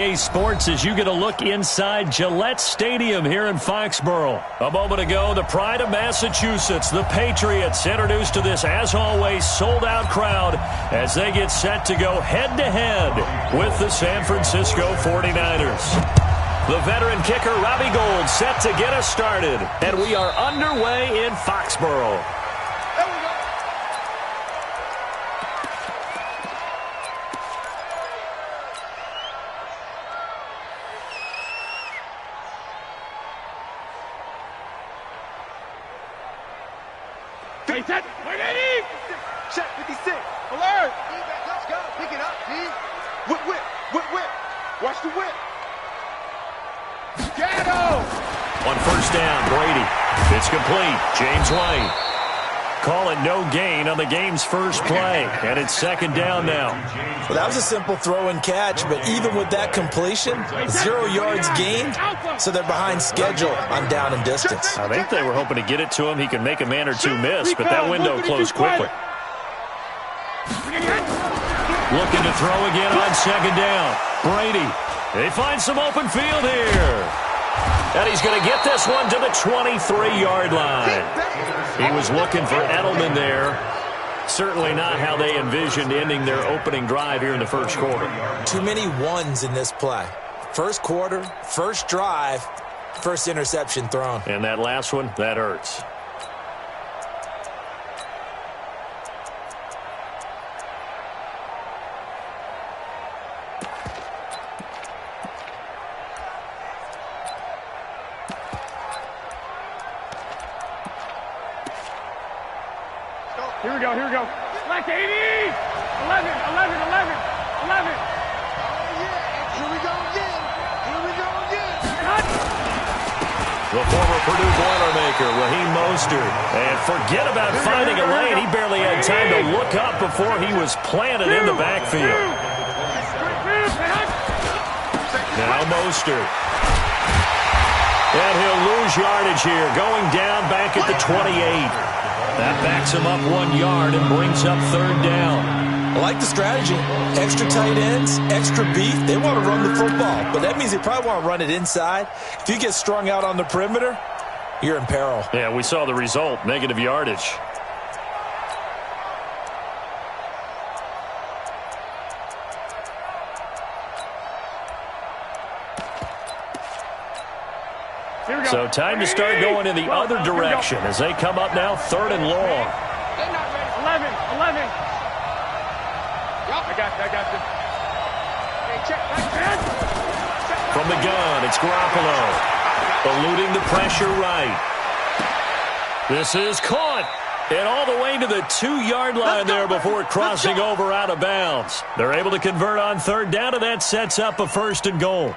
Sports as you get a look inside Gillette Stadium here in Foxborough. A moment ago, the pride of Massachusetts, the Patriots, introduced to this, as always, sold-out crowd as they get set to go head-to-head with the San Francisco 49ers. The veteran kicker, Robbie Gould, set to get us started. And we are underway in Foxborough. Set. Wait, check 56. Alert. Let's go. Pick it up, D. Whip. Watch the whip. Gatto. On first down, Brady. It's complete. James White. Call it no gain on the game's first play. And it's second down now. Well, that was a simple throw and catch, but even with that completion, 0 yards gained, so they're behind schedule on down and distance. I think they were hoping to get it to him. He could make a man or two miss, but that window closed quickly. Looking to throw again on second down. Brady. They find some open field here. And he's going to get this one to the 23-yard line. He was looking for Edelman there. Certainly not how they envisioned ending their opening drive here in the first quarter. Too many ones in this play. First quarter, first drive, first interception thrown. And that last one, that hurts. Here we go. Black 80! 11. Oh, yeah. Here we go again. The former Purdue Boilermaker, Raheem Mostert. And forget about finding a lane. He barely had time to look up before he was planted in the backfield. Now Mostert. And he'll lose yardage here, going down back at the 28. That backs him up 1 yard and brings up third down. I like the strategy. Extra tight ends, extra beef. They want to run the football, but that means they probably want to run it inside. If you get strung out on the perimeter, you're in peril. Yeah, we saw the result, negative yardage. So time to start going in the other direction as they come up now third and long. 11. I got this. Hey, check. From the gun, it's Garoppolo. Eluding the pressure right. This is caught. And all the way to the 2-yard line there before crossing over out of bounds. They're able to convert on third down, and that sets up a first and goal.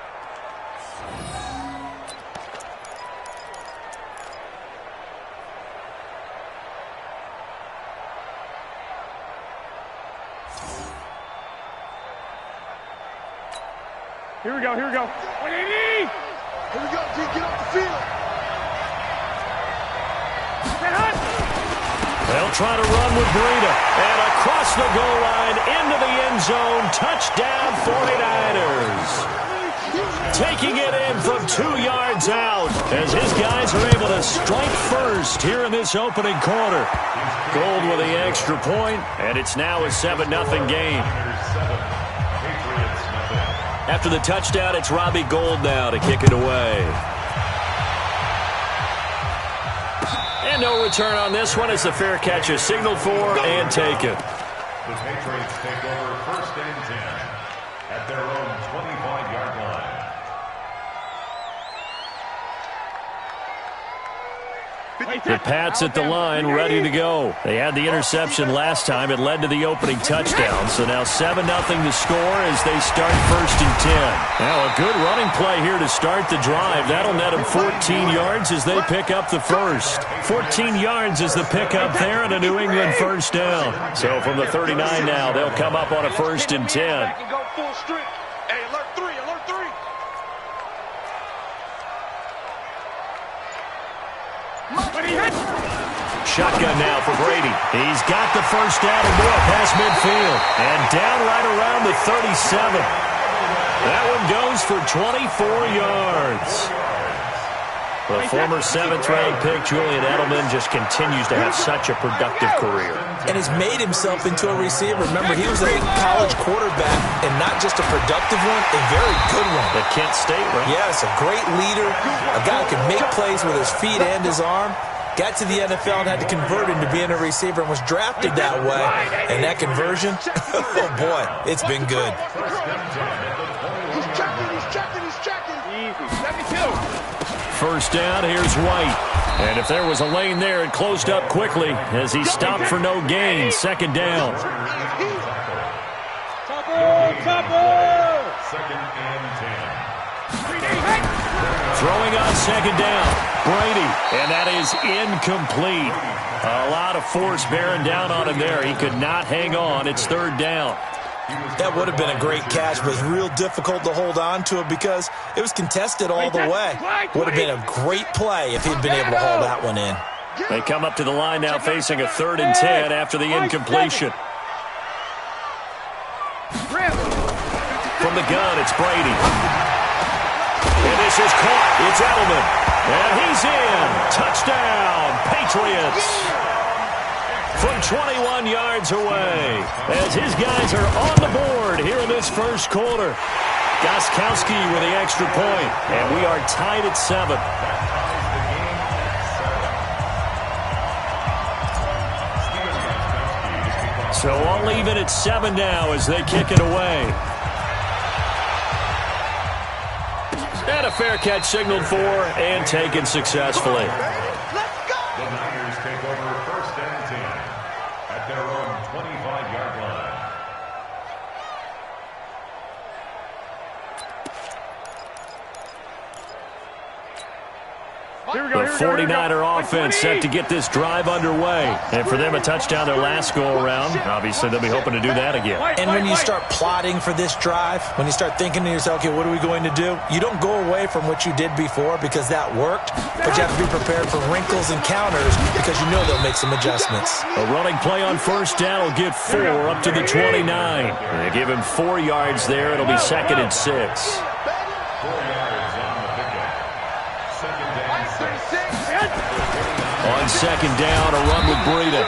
Here we go. 180! Here we go, G, get off the field. They'll try to run with Breida. And across the goal line, into the end zone, touchdown 49ers. Taking it in from 2 yards out as his guys are able to strike first here in this opening quarter. Gould with the extra point, and it's now a 7-0 game. After the touchdown, it's Robbie Gould now to kick it away. And no return on this one as the fair catch is signaled for and taken. The Patriots take over first and 10 at their own 25-yard line. The Pats at the line, ready to go. They had the interception last time. It led to the opening touchdown. So now 7-0 to score as they start first and 10. Now a good running play here to start the drive. That'll net them 14 yards as they pick up the first. 14 yards is the pickup there and a New England first down. So from the 39 now, they'll come up on a first and 10. Shotgun now for Brady. He's got the first down and more past midfield. And down right around the 37. That one goes for 24 yards. The former 7th-round pick, Julian Edelman, just continues to have such a productive career. And has made himself into a receiver. Remember, he was a college quarterback, and not just a productive one, a very good one. At Kent State, right? Yes, a great leader, a guy who can make plays with his feet and his arm. Got to the NFL and had to convert into being a receiver and was drafted that way. And that conversion, oh boy, it's been good. He's checking. Easy. 72. First down, here's White. And if there was a lane there, it closed up quickly as he stopped for no gain. Second down. Second and 10. Throwing on second down, Brady. And that is incomplete. A lot of force bearing down on him there. He could not hang on. It's third down. That would have been a great catch, but it was real difficult to hold on to it because it was contested all the way. Would have been a great play if he'd been able to hold that one in. They come up to the line now facing a 3rd and 10 after the incompletion. From the gun, it's Brady. And this is caught. It's Edelman. And he's in. Touchdown, Patriots. From 21 yards away, as his guys are on the board here in this first quarter. Gostkowski with the extra point, and we are tied at 7. So all even at 7 now as they kick it away. And a fair catch signaled for and taken successfully. The Niners take over first and 10 at their own 25-yard line. The 49er offense set to get this drive underway. And for them, a touchdown their last go-around. Obviously, they'll be hoping to do that again. And when you start plotting for this drive, when you start thinking to yourself, okay, what are we going to do? You don't go away from what you did before because that worked, but you have to be prepared for wrinkles and counters because you know they'll make some adjustments. A running play on first down will get 4 up to the 29. They give him 4 yards there. It'll be 2nd and 6. 4 yards on the pickup. Second and 6. On second down, a run with Breida.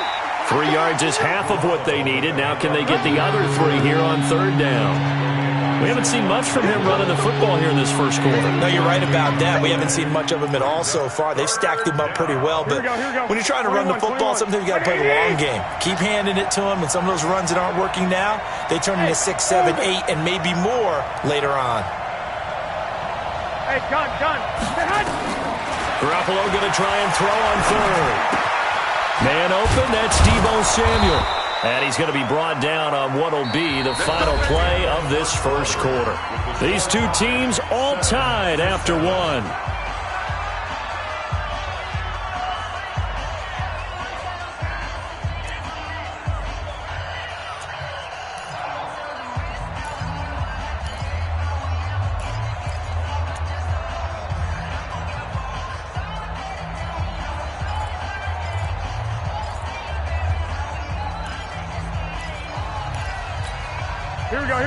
3 yards is half of what they needed. Now can they get the other 3 here on third down? We haven't seen much from him running the football here in this first quarter. No, you're right about that. We haven't seen much of him at all so far. They've stacked him up pretty well, but when you're trying to run the football, sometimes you got to play the long game. Keep handing it to him, and some of those runs that aren't working now, they turn into 6, 7, 8, and maybe more later on. Hey, gun. Garoppolo going to try and throw on third. Man open, that's Deebo Samuel. And he's going to be brought down on what will be the final play of this first quarter. These two teams all tied after 1.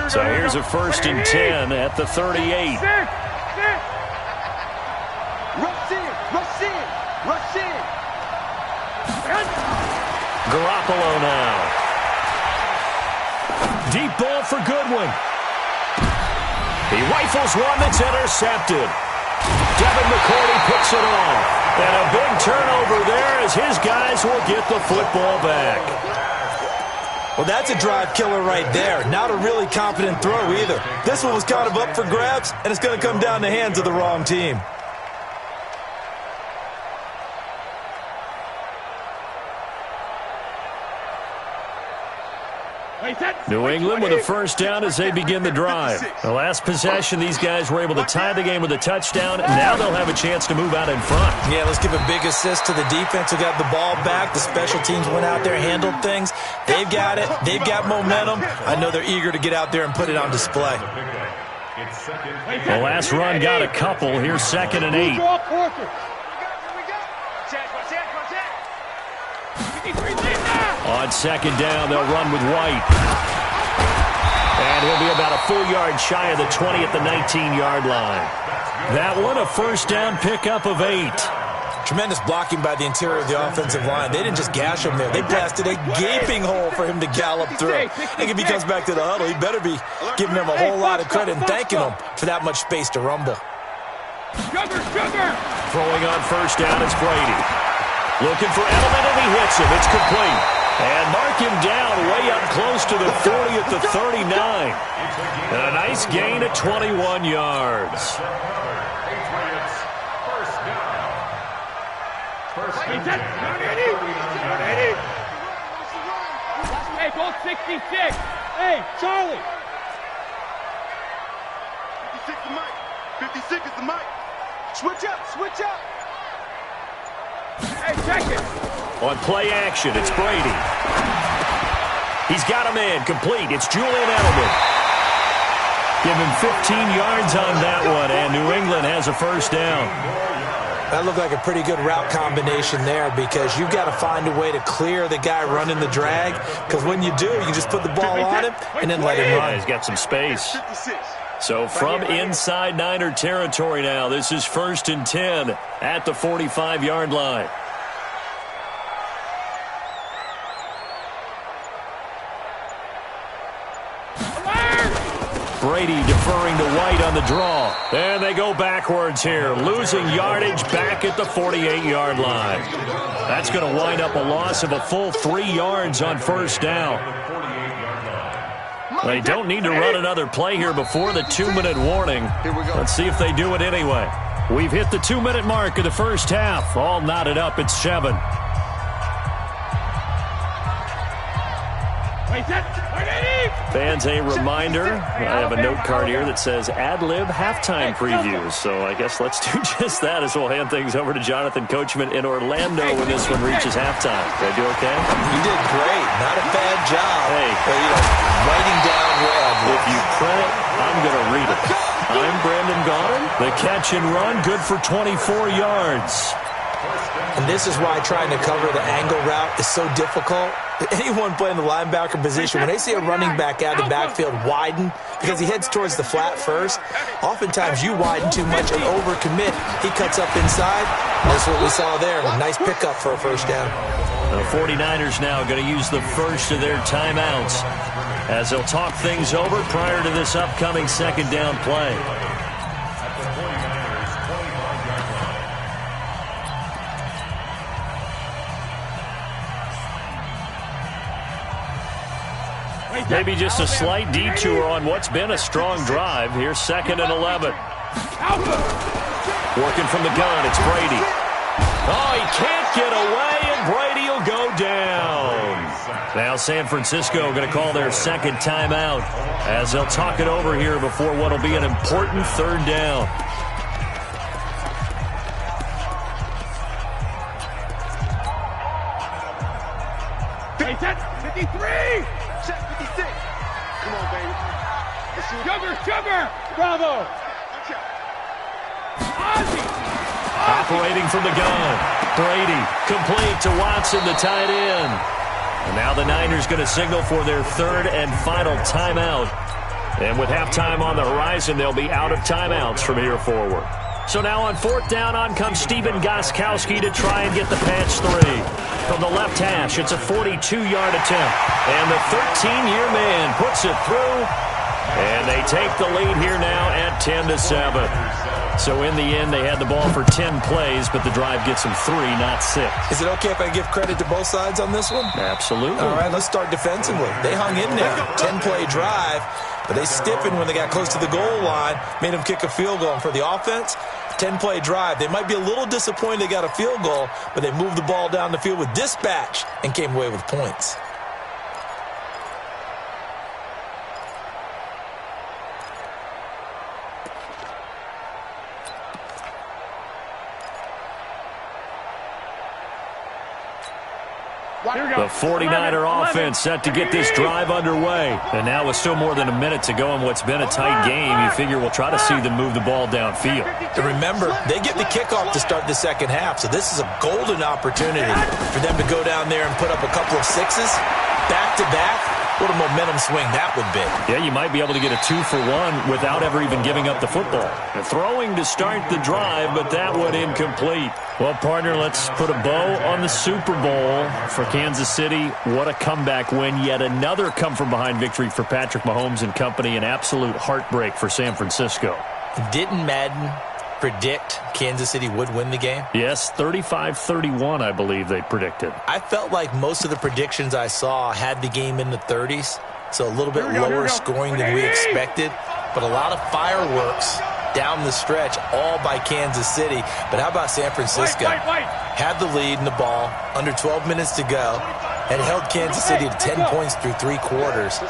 So here's a 1st and 10 at the 38. Rush in. Garoppolo now. Deep ball for Goodwin. He rifles one that's intercepted. Devin McCourty picks it off. And a big turnover there as his guys will get the football back. Well, that's a drive killer right there. Not a really confident throw either. This one was kind of up for grabs, and it's going to come down the hands of the wrong team. New England with a first down as they begin the drive. The last possession, these guys were able to tie the game with a touchdown, and now they'll have a chance to move out in front. Yeah, let's give a big assist to the defense who got the ball back. The special teams went out there, handled things. They've got it. They've got momentum. I know they're eager to get out there and put it on display. The last run got a couple. Here's 2nd and 8. On second down, they'll run with White. And he'll be about a full yard shy of the 20 at the 19-yard line. That one, a first down pickup of 8. Tremendous blocking by the interior of the offensive line. They didn't just gash him there. They blasted a gaping hole for him to gallop through. I think if he comes back to the huddle, he better be giving them a whole lot of credit and thanking them for that much space to rumble. Throwing on first down is Brady. Looking for Edelman, and he hits him. It's complete. And mark him down way up close to the 40 at the 39. And a nice gain of 21 yards. Hey, goal 66. Hey, Charlie. 56 is Mike. 56 is the mic. Switch up, switch up. Hey, check it. On play action, it's Brady. He's got a man complete. It's Julian Edelman. Give him 15 yards on that one, and New England has a first down. That looked like a pretty good route combination there because you've got to find a way to clear the guy running the drag, because when you do, you just put the ball on him and then let him run. He's got some space. So from inside Niner territory now, this is 1st and 10 at the 45-yard line. Brady deferring to White on the draw. And they go backwards here, losing yardage back at the 48-yard line. That's going to wind up a loss of a full 3 yards on first down. They don't need to run another play here before the 2-minute warning. Let's see if they do it anyway. We've hit the 2-minute mark of the first half. All knotted up at 7. Fans, a reminder, I have a note card here that says ad-lib halftime previews. So I guess let's do just that as we'll hand things over to Jonathan Coachman in Orlando when this one reaches halftime. Did I do okay? You did great. Not a bad job. Hey. Writing down red. If you print it, I'm going to read it. I'm Brandon Gaudin. The catch and run, good for 24 yards. And this is why trying to cover the angle route is so difficult. Anyone playing the linebacker position, when they see a running back out of the backfield widen because he heads towards the flat first, oftentimes you widen too much and overcommit. He cuts up inside. That's what we saw there. A nice pickup for a first down. The 49ers now going to use the first of their timeouts as they'll talk things over prior to this upcoming second down play. Maybe just a slight detour on what's been a strong drive. Here's 2nd and 11. Working from the gun, it's Brady. Oh, he can't get away, and Brady will go down. Now San Francisco going to call their second timeout as they'll talk it over here before what will be an important third down. Sugar! Bravo! Operating from the gun. Brady complete to Watson, the tight end. And now the Niners going to signal for their third and final timeout. And with halftime on the horizon, they'll be out of timeouts from here forward. So now on 4th down, on comes Stephen Gostkowski to try and get the patch 3. From the left hash, it's a 42-yard attempt. And the 13-year man puts it through. And they take the lead here now at 10-7. So in the end, they had the ball for 10 plays, but the drive gets them 3, not 6. Is it okay if I give credit to both sides on this one? Absolutely. All right, let's start defensively. They hung in there. 10-play drive, but they stiffened when they got close to the goal line, made them kick a field goal. And for the offense, 10-play drive. They might be a little disappointed they got a field goal, but they moved the ball down the field with dispatch and came away with points. The 49er offense set to get this drive underway. And now with still more than a minute to go in what's been a tight game, you figure we'll try to see them move the ball downfield. And remember, they get the kickoff to start the second half, so this is a golden opportunity for them to go down there and put up a couple of 6s back-to-back What a momentum swing that would be. Yeah, you might be able to get a 2-for-1 without ever even giving up the football. Throwing to start the drive, but that one incomplete. Well, partner, let's put a bow on the Super Bowl for Kansas City. What a comeback win. Yet another come-from-behind victory for Patrick Mahomes and company. An absolute heartbreak for San Francisco. Didn't Madden predict Kansas City would win the game? Yes, 35-31, I believe they predicted. I felt like most of the predictions I saw had the game in the 30s, so a little bit lower scoring than we expected, but a lot of fireworks down the stretch, all by Kansas City. But how about San Francisco? Had the lead in the ball, under 12 minutes to go, and held Kansas City to 10 points through 3 quarters.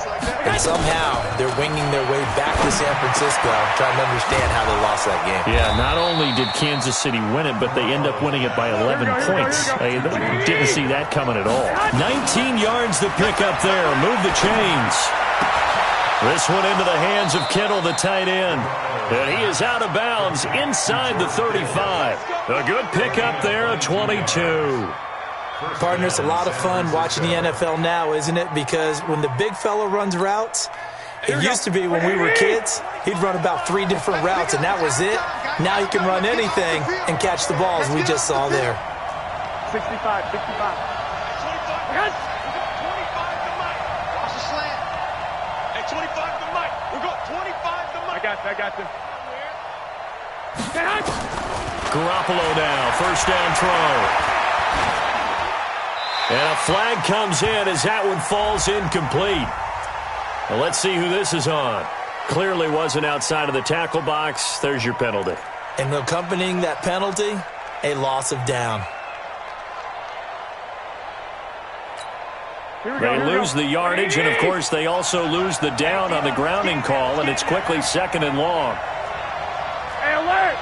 And somehow they're winging their way back to San Francisco, trying to understand how they lost that game. Yeah, not only did Kansas City win it, but they end up winning it by 11 points. They didn't see that coming at all. 19 yards to pick up there. Move the chains. This one into the hands of Kittle, the tight end. And he is out of bounds inside the 35. A good pickup there, a 22. Partner, it's a lot of fun watching the NFL now, isn't it? Because when the big fella runs routes, it used to be when we were kids, he'd run about 3 different routes, and that was it. Now he can run anything and catch the balls we just saw there. 65. 25 to Mike. Watch the slant. Hey, 25 to Mike. We're going 25 to Mike. I got you. Garoppolo now, first down throw. And a flag comes in as that one falls incomplete. Well, let's see who this is on. Clearly wasn't outside of the tackle box. There's your penalty. And accompanying that penalty, a loss of down. They lose the yardage, and, of course, they also lose the down on the grounding call, and it's quickly 2nd and long. Hey, alert!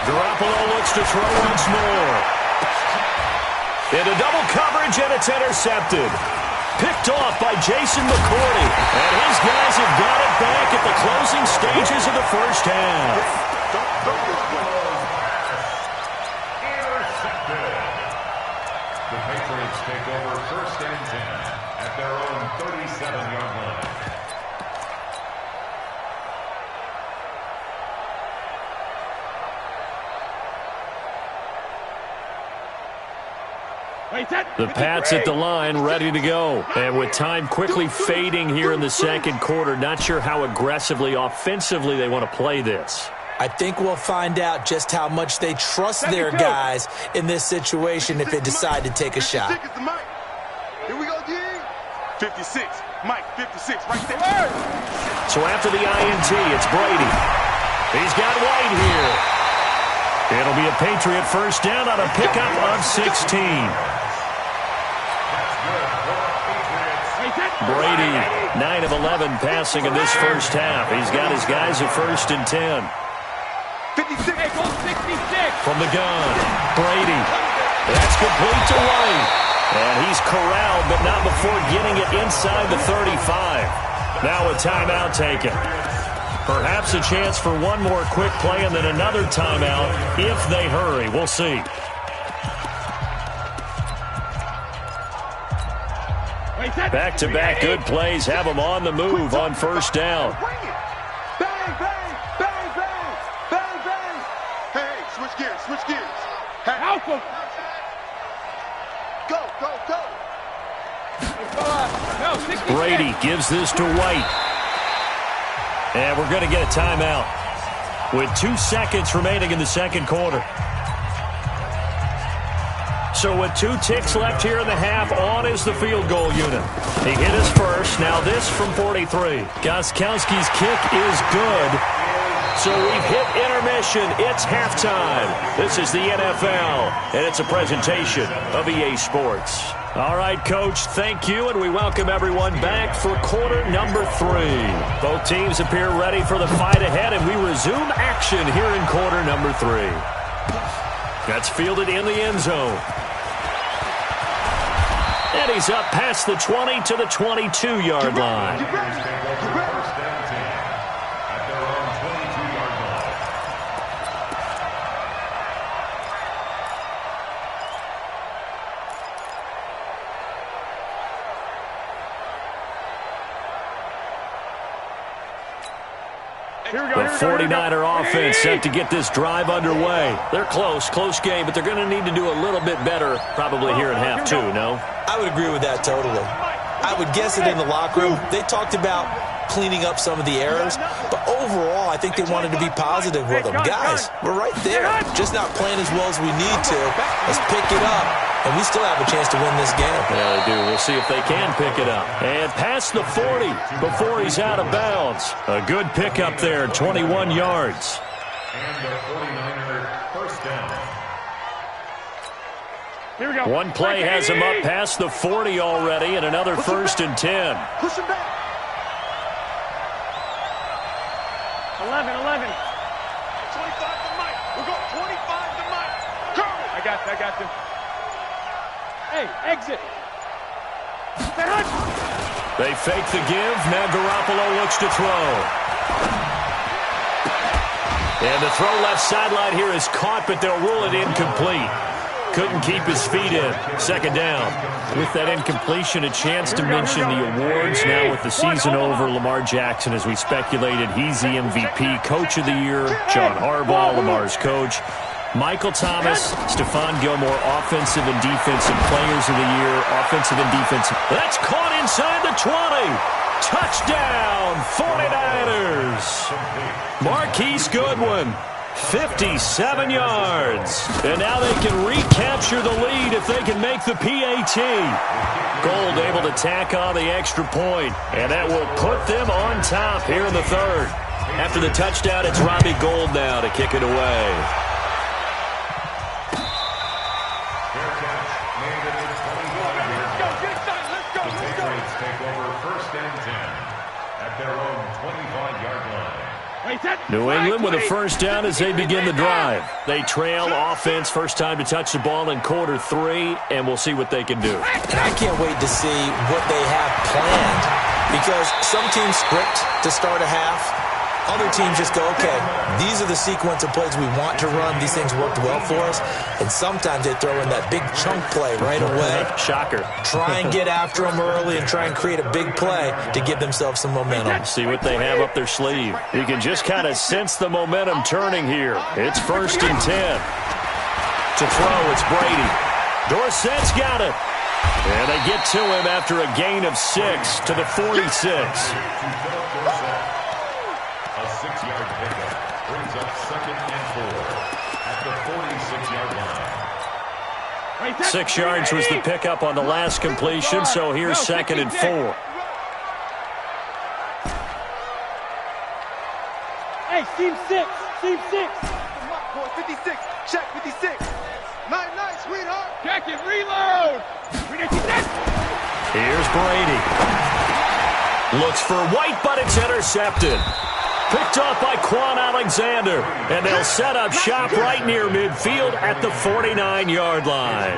Garoppolo looks to throw once more. Into double coverage, and it's intercepted. Picked off by Jason McCourty. And his guys have got it back at the closing stages of the first half. Intercepted. The Patriots take over 1st and 10 at their own 37-yard line. The Pats at the line, ready to go. And with time quickly fading here in the second quarter, not sure how aggressively, offensively they want to play this. I think we'll find out just how much they trust their guys in this situation if they decide to take a shot. Here we go, D. 56. Mike, 56, right there. So after the INT, it's Brady. He's got White here. It'll be a Patriot first down on a pickup of 16. Brady, 9 of 11 passing in this first half. He's got his guys at 1st and 10. 56. From the gun, Brady. That's complete to White. And he's corralled, but not before getting it inside the 35. Now a timeout taken. Perhaps a chance for one more quick play and then another timeout if they hurry. We'll see. Back-to-back good plays have them on the move on first down. Bang, bang, bang, bang, bang, bang. Hey, switch gears. Hey, help him. Go. Brady gives this to White. And we're going to get a timeout with 2 seconds remaining in the second quarter. So with 2 ticks left here in the half, on is the field goal unit. He hit his first. Now this from 43. Gostkowski's kick is good. So we've hit intermission. It's halftime. This is the NFL, and it's a presentation of EA Sports. All right, Coach, thank you, and we welcome everyone back for quarter number 3. Both teams appear ready for the fight ahead, and we resume action here in quarter number 3. That's fielded in the end zone. And he's up past the 20 to the 22-yard line. The 49er offense set to get this drive underway. They're close game, but they're going to need to do a little bit better probably here in half two, no? I would agree with that totally. I would guess that in the locker room, they talked about cleaning up some of the errors, but overall, I think they wanted to be positive with them. Guys, we're right there, just not playing as well as we need to. Let's pick it up, and we still have a chance to win this game. Yeah, they do. We'll see if they can pick it up. And past the 40 before he's out of bounds. A good pickup there, 21 yards. And the 49er first down. Here we go. One play has him up past the 40 already, and another first and 10. Push him back. 11. 25 to Mike. We're going 25 to Mike. I got you. Hey, exit. They fake the give. Now Garoppolo looks to throw. And the throw left sideline here is caught, but they'll rule it incomplete. Couldn't keep his feet in. Second down. With that incompletion, a chance to mention the awards. Now with the season over, Lamar Jackson, as we speculated, he's the MVP, Coach of the Year. John Harbaugh, Lamar's coach. Michael Thomas, Stephon Gilmore, Offensive and Defensive Players of the Year. Offensive and Defensive. That's caught inside the 20. Touchdown, 49ers. Marquise Goodwin. 57 yards. And now they can recapture the lead if they can make the PAT. Gold able to tack on the extra point, and that will put them on top here in the third. After the touchdown, it's Robbie Gould now to kick it away. Fair catch made at the 25-yard line. The Patriots take over first and 10 at their own 25-yard line. New England with a first down as they begin the drive. They trail offense, first time to touch the ball in quarter three, and we'll see what they can do. And I can't wait to see what they have planned, because some teams script to start a half. Other teams just go, okay, these are the sequence of plays we want to run. These things worked well for us. And sometimes they throw in that big chunk play right away. Shocker. Try and get after them early and try and create a big play to give themselves some momentum. See what they have up their sleeve. You can just kind of sense the momentum turning here. It's first and 10. To throw, it's Brady. Dorsett's got it. And they get to him after a gain of 6 to the 46. A 6-yard pickup brings up second and 4 at the 46-yard line. 6 yards was the pickup on the last completion, so here's second and 4. Hey, team 6. 56. Check 56. Night, sweetheart. Check it, reload. Here's Brady. Looks for White, but it's intercepted. Picked off by Quan Alexander. And they'll set up shop right near midfield at the 49-yard line.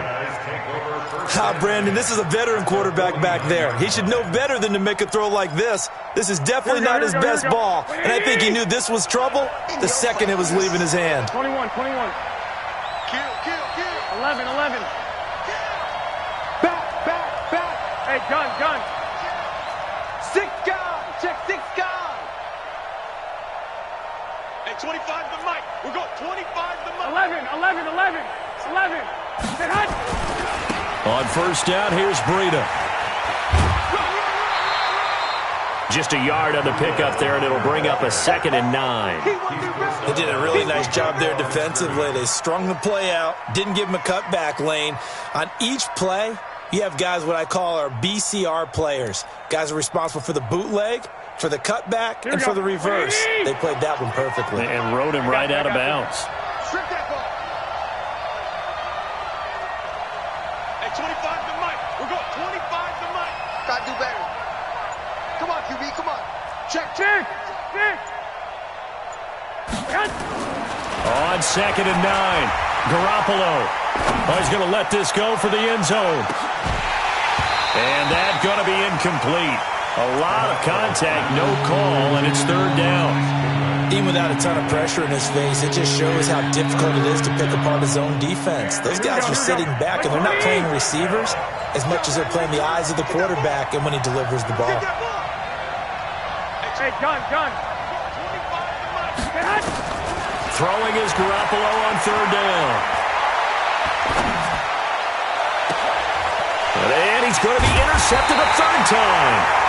Brandon, this is a veteran quarterback back there. He should know better than to make a throw like this. This is definitely not his best ball. And I think he knew this was trouble the second it was leaving his hand. 21. Kill. 11. Back. Hey, gun. 6 guys. Check 6 guys. Hey, 25 to Mike. We're going 25 to Mike. 11. Hey, hut. On first down, here's Breida. Just a yard on the pickup there, and it'll bring up a second and 9. They did a really nice job there defensively. They strung the play out, didn't give him a cutback lane. On each play, you have guys what I call our BCR players. Guys are responsible for the bootleg, for the cutback, and for the reverse. They played that one perfectly. And rode him right out of bounds. Strip that ball. Hey, 25 to Mike. We're going 25 to Mike. Gotta do better. Come on, QB, come on. Check. On second and 9, Garoppolo. He's going to let this go for the end zone. And that's going to be incomplete. A lot of contact, no call, and it's third down. Even without a ton of pressure in his face, it just shows how difficult it is to pick apart his own defense. Those guys are sitting back, and they're not playing receivers as much as they're playing the eyes of the quarterback and when he delivers the ball. Hey, gun. throwing is Garoppolo on third down. And he's going to be intercepted a third time.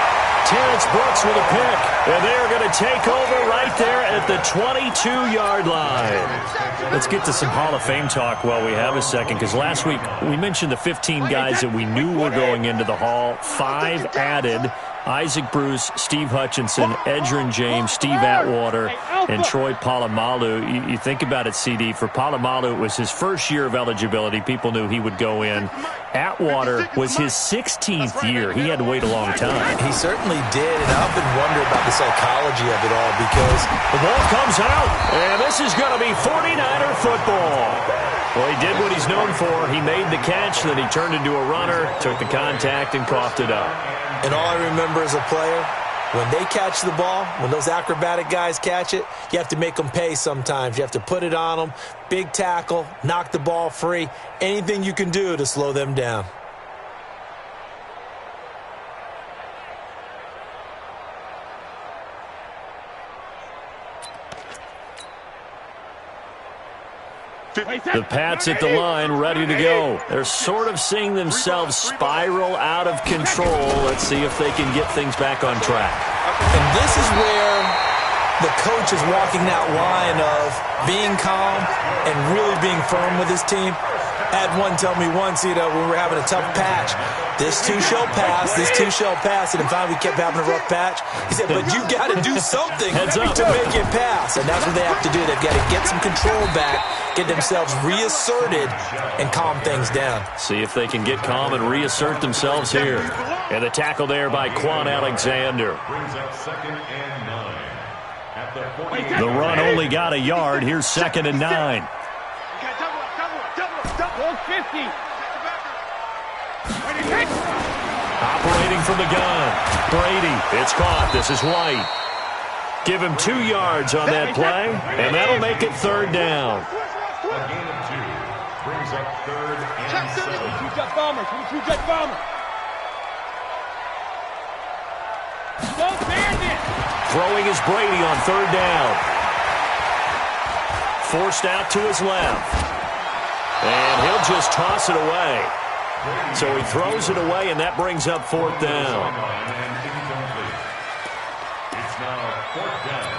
Terrence Brooks with a pick. And they're going to take over right there at the 22-yard line. Let's get to some Hall of Fame talk while we have a second, because last week we mentioned the 15 guys that we knew were going into the Hall. 5 added. Isaac Bruce, Steve Hutchinson, Edgerrin James, Steve Atwater, and Troy Polamalu. You think about it, CD. For Polamalu, it was his first year of eligibility. People knew he would go in. Atwater was his 16th year. He had to wait a long time. He certainly did, and I often wonder about the psychology of it all, because the ball comes out, and this is going to be 49er football. Well, he did what he's known for. He made the catch, then he turned into a runner, took the contact, and coughed it up. And all I remember as a player, when they catch the ball, when those acrobatic guys catch it, you have to make them pay sometimes. You have to put it on them, big tackle, knock the ball free, anything you can do to slow them down. The Pats at the line, ready to go. They're sort of seeing themselves spiral out of control. Let's see if they can get things back on track. And this is where the coach is walking that line of being calm and really being firm with his team. I had one tell me once, when we were having a tough patch, this too shall pass, this too shall pass, and finally we kept having a rough patch. He said, but you got to do something to make it pass, and that's what they have to do. They've got to get some control back, get themselves reasserted, and calm things down. See if they can get calm and reassert themselves here. And the tackle there by Quan Alexander. The run only got a yard. Here's 2nd and 9. 50. Operating from the gun. Brady. It's caught. This is White. Give him 2 yards on that play, and that'll make it 3rd down. A gain of 2 brings up 3rd and 7. 2 jet bombers. 2 jet bombers. Don't bandit. Throwing is Brady on 3rd down. Forced out to his left. And he'll just toss it away. So he throws it away, and that brings up 4th down. It's now 4th down.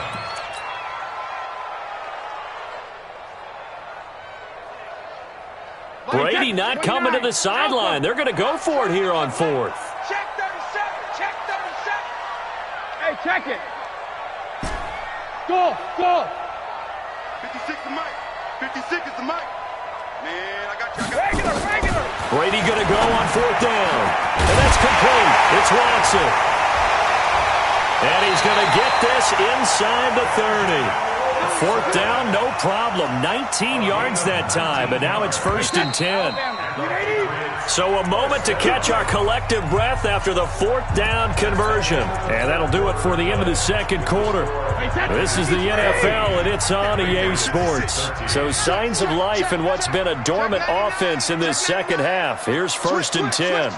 Brady not coming to the sideline. They're going to go for it here on 4th. Check 37. Check 37. Hey, check it. Go. 56 is Mike. 56 is the Mike. Man, I got you. Regular. Brady going to go on 4th down. And that's complete. It's Watson. And he's going to get this inside the 30. 4th down, no problem. 19 yards that time, but now it's 1st and 10. So a moment to catch our collective breath after the 4th down conversion. And that'll do it for the end of the 2nd quarter. This is the NFL, and it's on EA Sports. So signs of life in what's been a dormant offense in this 2nd half. Here's 1st and 10.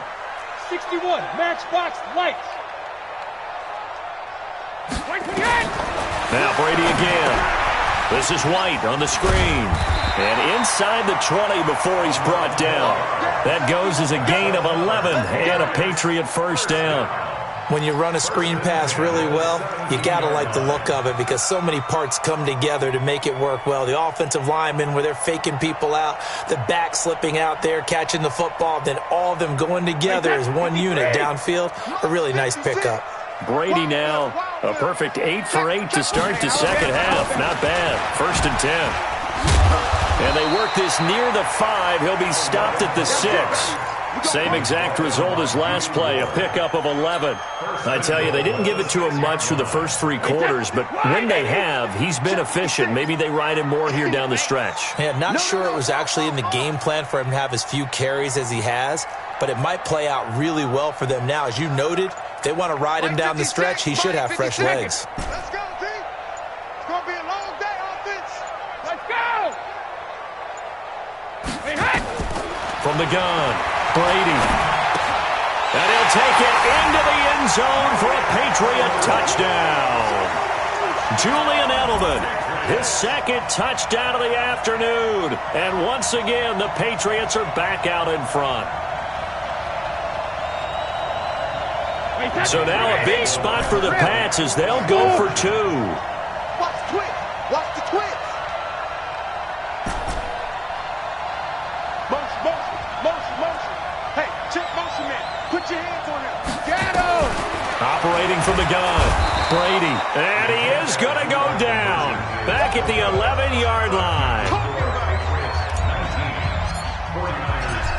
61, Matchbox Lights. Now Brady again. This is White on the screen. And inside the 20 before he's brought down. That goes as a gain of 11 and a Patriot 1st down. When you run a screen pass really well, you got to like the look of it because so many parts come together to make it work well. The offensive linemen, where they're faking people out, the back slipping out there, catching the football, then all of them going together as one unit downfield. A really nice pickup. Brady now a perfect 8 for 8 to start the 2nd half. Not bad. 1st and 10. And they work this near the 5. He'll be stopped at the 6. Same exact result as last play, a pickup of 11. I tell you, they didn't give it to him much for the first 3 quarters, but when they have, he's been efficient. Maybe they ride him more here down the stretch. Yeah, not sure it was actually in the game plan for him to have as few carries as he has, but it might play out really well for them now. As you noted, if they want to ride him down the stretch, he should have fresh legs. Let's go, team. It's going to be a long day, offense. Let's go. From the gun, Brady. And he'll take it into the end zone for a Patriot touchdown. Julian Edelman his second touchdown of the afternoon. And once again, the Patriots are back out in front. So now a big spot for the Pats as they'll go for two. Watch the twist. Watch the twist. Motion, motion, motion, motion. Hey, check motion, man. Put your hands on him. Get him. Operating from the gun, Brady. And he is going to go down. Back at the 11-yard line.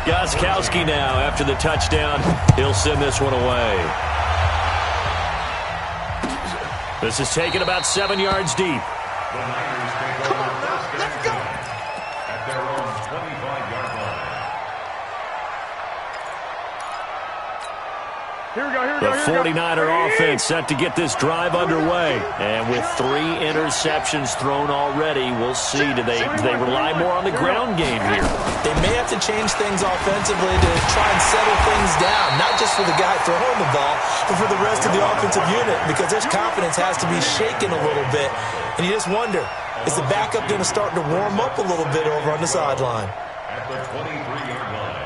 Gostkowski now after the touchdown. He'll send this one away. This is taken about 7 yards deep. The Niners take over first and 10 at their own 25-yard line. Here we go, here we The go, here we go. 49er offense set to get this drive underway. And with 3 interceptions thrown already, we'll see. Do they rely more on the ground game here? They may have to change things offensively to try and settle things down, not just for the guy throwing the ball, but for the rest of the offensive unit, because their confidence has to be shaken a little bit. And you just wonder, is the backup going to start to warm up a little bit over on the sideline? At the 23-yard line.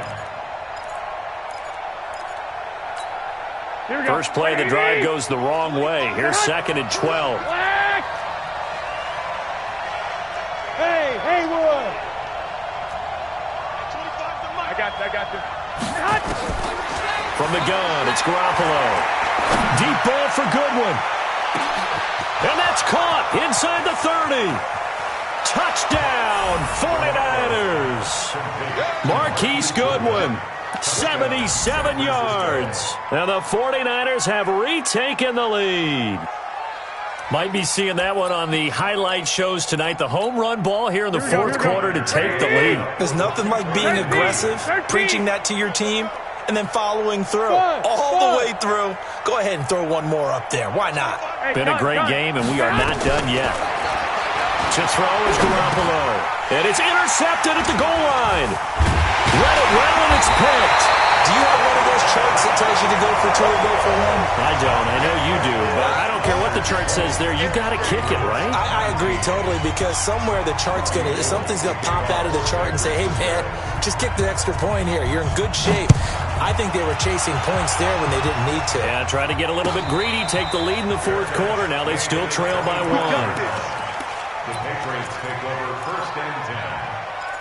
First play of the drive goes the wrong way. Here's 2nd and 12. Hey, Haywood. I got this. From the gun, it's Garoppolo. Deep ball for Goodwin. And that's caught inside the 30. Touchdown, 49ers. Marquise Goodwin, 77 yards. And the 49ers have retaken the lead. Might be seeing that one on the highlight shows tonight. The home run ball here in the fourth quarter to take the lead. There's nothing like being aggressive, preaching that to your team, and then following through. All the way through. Go ahead and throw one more up there. Why not? Been a great game, and we are not done yet. To throw is Garoppolo. And it's intercepted at the goal line. Read it well, and it's picked. Do you have one of those charts that tells you to go for 2 or go for 1? I don't. I know you do, but I don't care what the chart says there. You got to kick it, right? I agree totally, because somewhere the chart's something's going to pop out of the chart and say, hey, man, just kick the extra point here. You're in good shape. I think they were chasing points there when they didn't need to. Yeah, try to get a little bit greedy, take the lead in the fourth quarter. Now they still trail by 1. The Patriots take over first and 10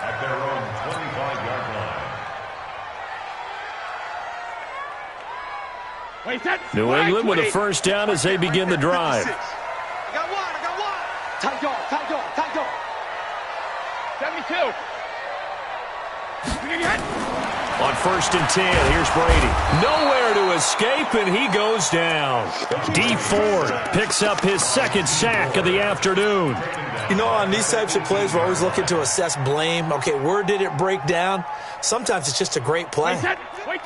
at their own 25-yard line. New England with a first down as they begin the drive. I got one. Tight dog. 72. On first and 10, here's Brady. Nowhere to escape, and he goes down. D Ford picks up his 2nd sack of the afternoon. You know, on these types of plays, we're always looking to assess blame. Okay, where did it break down? Sometimes it's just a great play.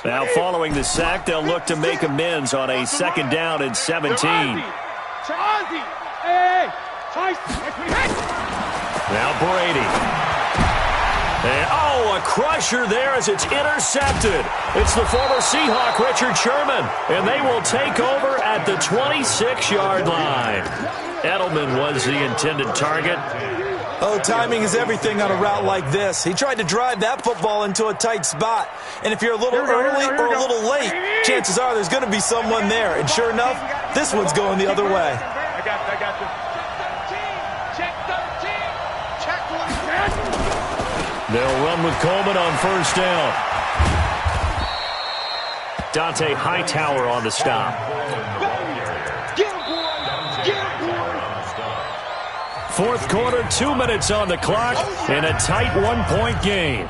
Now, following the sack, they'll look to make amends on a 2nd down and 17. Now Brady. And, a crusher there as it's intercepted. It's the former Seahawk, Richard Sherman, and they will take over at the 26-yard line. Edelman was the intended target. Oh, timing is everything on a route like this. He tried to drive that football into a tight spot. And if you're a little early or a little late, chances are there's going to be someone there. And sure enough, this one's going the other way. I got this. Check 13. Check 1. They'll run with Coleman on first down. Dante Hightower on the stop. Fourth quarter, 2 minutes on the clock, and a tight 1-point game.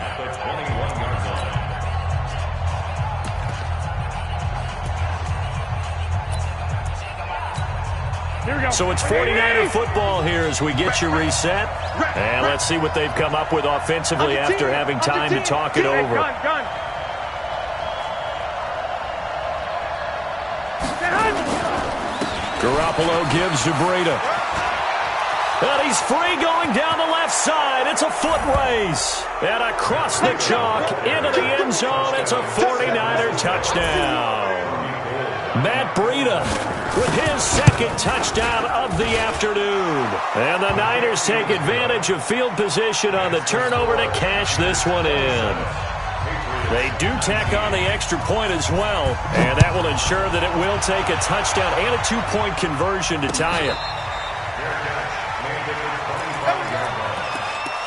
So it's 49er football here as we get you reset. And let's see what they've come up with offensively after having time to talk it over. Garoppolo gives to Breida. And he's free going down the left side. It's a foot race. And across the chalk into the end zone. It's a 49er touchdown. Matt Breida with his second touchdown of the afternoon. And the Niners take advantage of field position on the turnover to cash this one in. They do tack on the extra point as well, and that will ensure that it will take a touchdown and a two-point conversion to tie it.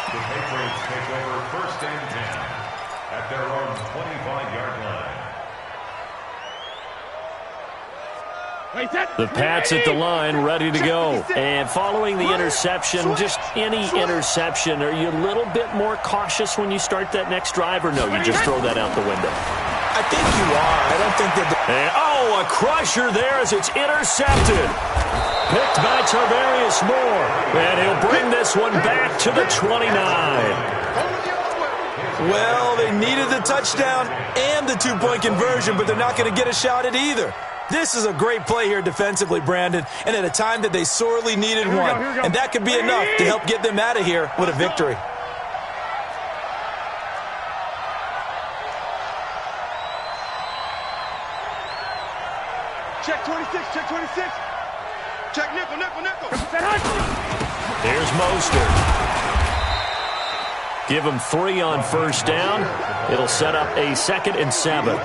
The Patriots take over first and 10 at their own 25-yard line. The Pats at the line, ready to go. And following the interception, just any interception, are you a little bit more cautious when you start that next drive, or no, you just throw that out the window? I think you are. I don't think that... a crusher there as it's intercepted. Picked by Tarvarius Moore. And he'll bring this one back to the 29. Well, they needed the touchdown and the two-point conversion, but they're not going to get a shot at either. This is a great play here defensively, Brandon, and at a time that they sorely needed one. And that could be enough to help get them out of here with a victory. Check 26, check 26. Check nickel, nickel, nickel. There's Mostert. Give him 3 on first down. It'll set up a 2nd and 7.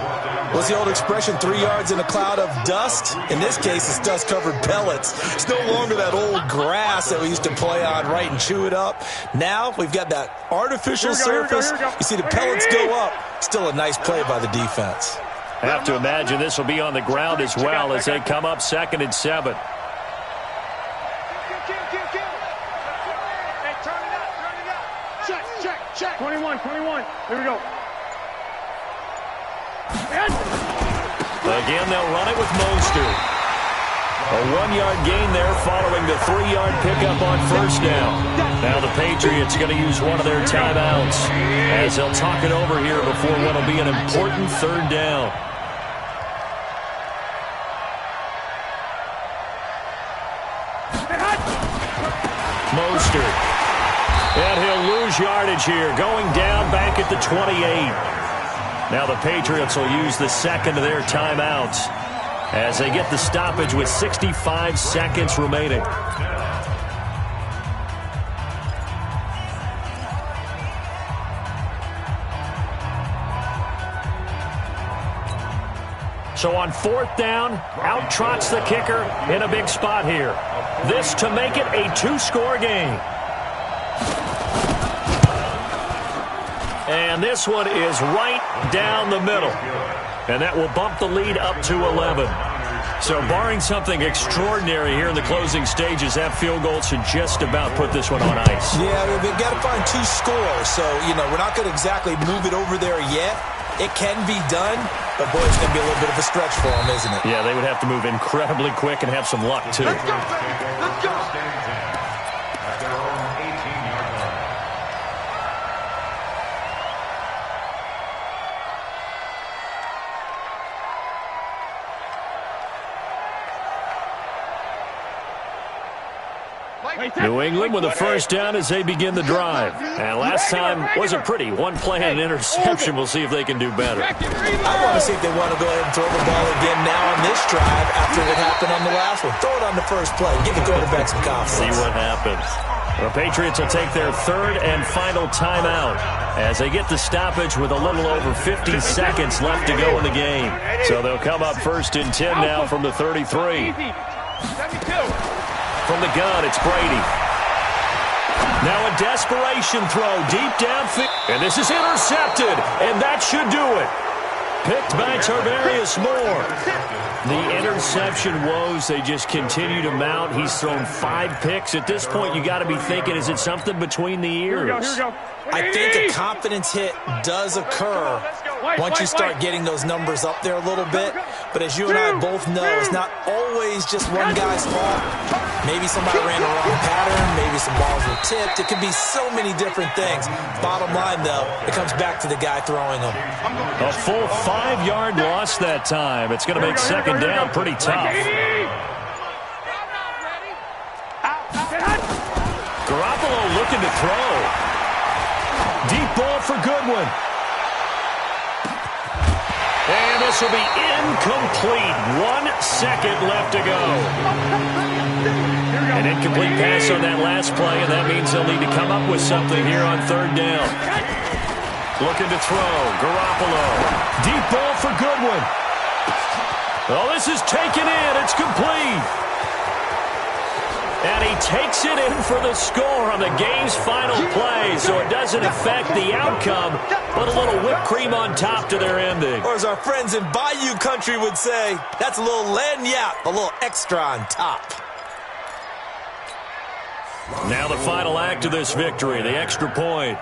What's the old expression, 3 yards in a cloud of dust? In this case, it's dust-covered pellets. It's no longer that old grass that we used to play on, right, and chew it up. Now we've got that artificial surface. You see the pellets go up. Still a nice play by the defense. I have to imagine this will be on the ground as well as they come up 2nd and 7. Check. 21. Here we go. Again, they'll run it with Mostert. A 1-yard gain there following the 3-yard pickup on first down. Now the Patriots going to use one of their timeouts as they'll talk it over here before what will be an important 3rd down. Mostert. And he'll lose yardage here, going down back at the 28. Now the Patriots will use the 2nd of their timeouts as they get the stoppage with 65 seconds remaining. So on 4th down, out trots the kicker in a big spot here. This to make it a 2-score game. And this one is right down the middle. And that will bump the lead up to 11. So barring something extraordinary here in the closing stages, that field goal should just about put this one on ice. Yeah, they've got to find 2 scores. So, we're not going to exactly move it over there yet. It can be done, but, boy, it's going to be a little bit of a stretch for them, isn't it? Yeah, they would have to move incredibly quick and have some luck, too. Let's go, baby. Let's go. At their own 18-yard line. New England with a first down as they begin the drive. And last time wasn't pretty. One play and an interception. We'll see if they can do better. I want to see if they want to go ahead and throw the ball again now on this drive after what happened on the last one. Throw it on the first play. Give the quarterback some confidence. See what happens. The Patriots will take their 3rd and final timeout as they get the stoppage with a little over 50 seconds left to go in the game. So they'll come up 1st and 10 now from the 33. From the gun, it's Brady. Now a desperation throw deep downfield. And this is intercepted, and that should do it. Picked by Tarvarius Moore. The interception woes, they just continue to mount. He's thrown 5 picks. At this point, you got to be thinking, is it something between the ears? Here we go. I think a confidence hit does occur once you start getting those numbers up there a little bit. But as you and I both know, it's not always just one guy's fault. Maybe somebody ran the wrong pattern. Maybe some balls were tipped. It could be so many different things. Bottom line, though, it comes back to the guy throwing them. A full 5-yard loss that time. It's going to make 2nd down pretty tough. Garoppolo looking to throw. Deep ball for Goodwin. And And this will be incomplete. 1 second left to go. An incomplete pass on that last play, and that means they'll need to come up with something here on 3rd down. Looking to throw. Garoppolo. Deep ball for Goodwin. Oh, this is taken in. It's complete. And he takes it in for the score on the game's final play, so it doesn't affect the outcome, but a little whipped cream on top to their ending. Or as our friends in Bayou Country would say, that's a little lagniappe, a little extra on top. Now the final act of this victory, the extra point.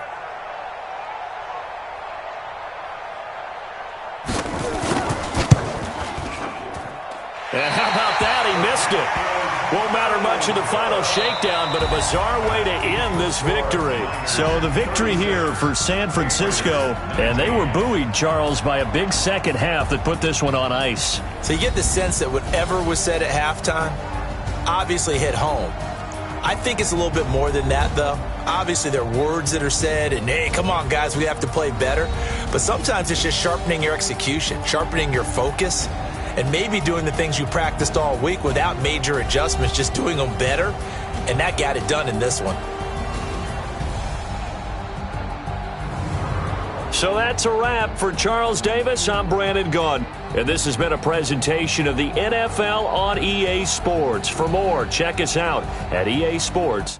And how about that? He missed it. Won't matter much in the final shakedown, but a bizarre way to end this victory. So the victory here for San Francisco, and they were buoyed, Charles, by a big second half that put this one on ice. So you get the sense that whatever was said at halftime obviously hit home. I think it's a little bit more than that, though. Obviously, there are words that are said, and, hey, come on, guys, we have to play better. But sometimes it's just sharpening your execution, sharpening your focus, and maybe doing the things you practiced all week without major adjustments, just doing them better. And that got it done in this one. So that's a wrap for Charles Davis. I'm Brandon Gaudin, and this has been a presentation of the NFL on EA Sports. For more, check us out at EA Sports.